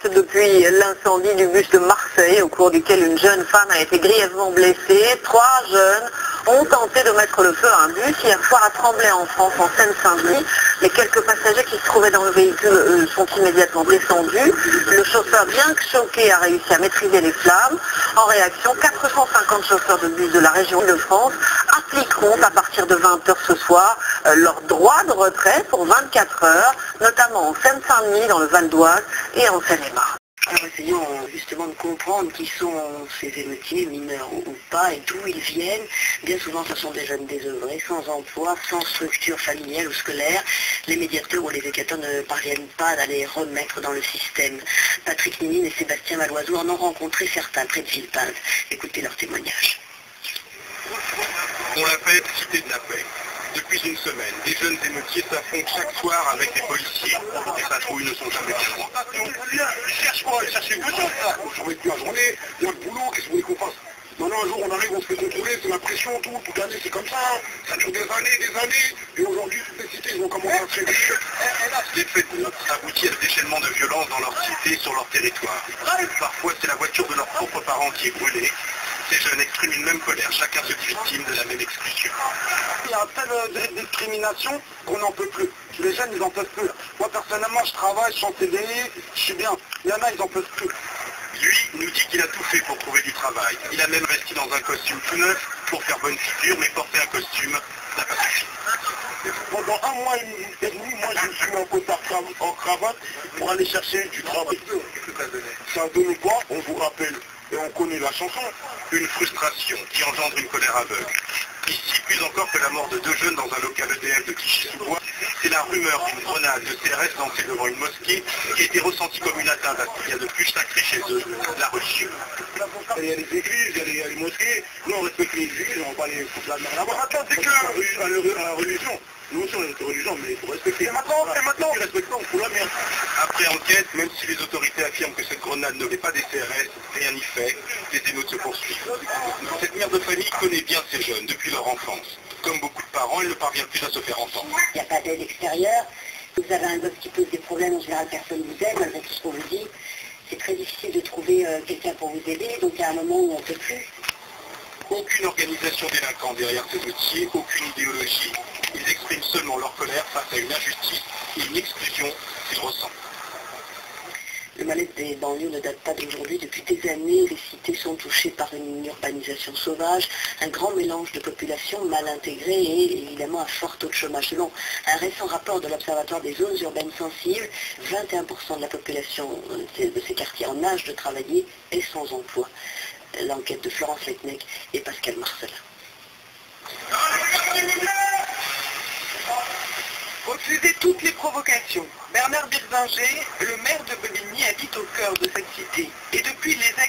alerte depuis l'incendie du bus de Marseille, au cours duquel une jeune femme a été grièvement blessée. 3 jeunes ont tenté de mettre le feu à un bus hier soir à Tremblay en France, en Seine-Saint-Denis. Les quelques passagers qui se trouvaient dans le véhicule sont immédiatement descendus. Le chauffeur, bien que choqué, a réussi à maîtriser les flammes. En réaction, 450 chauffeurs de bus de la région de France appliqueront à partir de 20 h ce soir leur droit de retrait pour 24 heures, notamment en Seine-Saint-Denis, dans le Val d'Oise et en Seine-et-Marne. Alors essayons justement de comprendre qui sont ces émeutiers, mineurs ou pas, et d'où ils viennent. Bien souvent ce sont des jeunes désœuvrés, sans emploi, sans structure familiale ou scolaire. Les médiateurs ou les éducateurs ne parviennent pas à les remettre dans le système. Patrick Ninine et Sébastien Maloiseau en ont rencontré certains près de Villepinte. Écoutez leur témoignage. On l'appelle Cité de la Paix. Depuis une semaine, des jeunes émeutiers s'affrontent chaque soir avec des policiers. Les patrouilles ne sont jamais bien loin. Ils cherchent quoi? Ils cherchent quelque chose, là. J'en ai plus la journée, il y a le boulot, qu'est-ce que vous voulez qu'on fasse? Maintenant, un jour, on arrive, on se fait contrôler, c'est la pression, toute l'année, c'est comme ça. Ça dure des années. Et aujourd'hui, toutes les cités, ils vont commencer à se réveiller. Les faits de notes aboutissent à des déchaînements de violence dans leur cité, sur leur territoire. Parfois, c'est la voiture de leurs propres parents qui est brûlée. Ces jeunes expriment une même colère, chacun se dit victime de la même exclusion. Il y a telle discrimination qu'on n'en peut plus. Les jeunes, ils n'en peuvent plus. Moi, personnellement, je travaille, je suis en CDI, je suis bien. Il y en a, ils n'en peuvent plus. Lui nous dit qu'il a tout fait pour trouver du travail. Il a même investi dans un costume tout neuf pour faire bonne figure, mais porter un costume n'a pas suffi. Pendant 1 mois et demi, moi, je me suis mis en costard en cravate pour aller chercher du travail. Ça a donné quoi? On vous rappelle. Et on connaît la chanson. Une frustration qui engendre une colère aveugle. Ici, plus encore que la mort de 2 jeunes dans un local EDF de Clichy-sous-Bois, c'est la rumeur d'une grenade de CRS lancée devant une mosquée qui a été ressentie comme une atteinte à ce qu'il y a de plus sacré chez eux, la religion. Il y a les églises, il y a les mosquées. Nous, on respecte les églises, on va pas les foutre la merde là-bas. Attends, c'est que la religion. Nous aussi, on est une religion, mais il faut respecter. Et maintenant, si respectons, on fout la merde. Après enquête, même si les autorités affirment que cette grenade n'avait pas des CRS, rien n'y fait, les émeutes se poursuivent. Cette mère de famille connaît bien ces jeunes depuis leur enfance. Comme beaucoup de parents, elle ne parvient plus à se faire entendre. Il n'y a pas d'aide extérieure. Vous avez un gosse qui pose des problèmes, en général personne ne vous aide, malgré tout ce qu'on vous dit. C'est très difficile de trouver quelqu'un pour vous aider, donc il y a un moment où on ne peut plus. Aucune organisation délinquante derrière ces métiers, aucune idéologie. Ils expriment seulement leur colère face à une injustice et une exclusion qu'ils ressentent. Le mal-être des banlieues ne date pas d'aujourd'hui. Depuis des années, les cités sont touchées par une urbanisation sauvage, un grand mélange de populations mal intégrées et évidemment un fort taux de chômage. Selon un récent rapport de l'Observatoire des zones urbaines sensibles, 21% de la population de ces quartiers en âge de travailler est sans emploi. L'enquête de Florence Lecnec et Pascal Marcelin. Refusez toutes les provocations. Bernard Birzinger, le maire de Bobigny, habite au cœur de cette cité. Et depuis les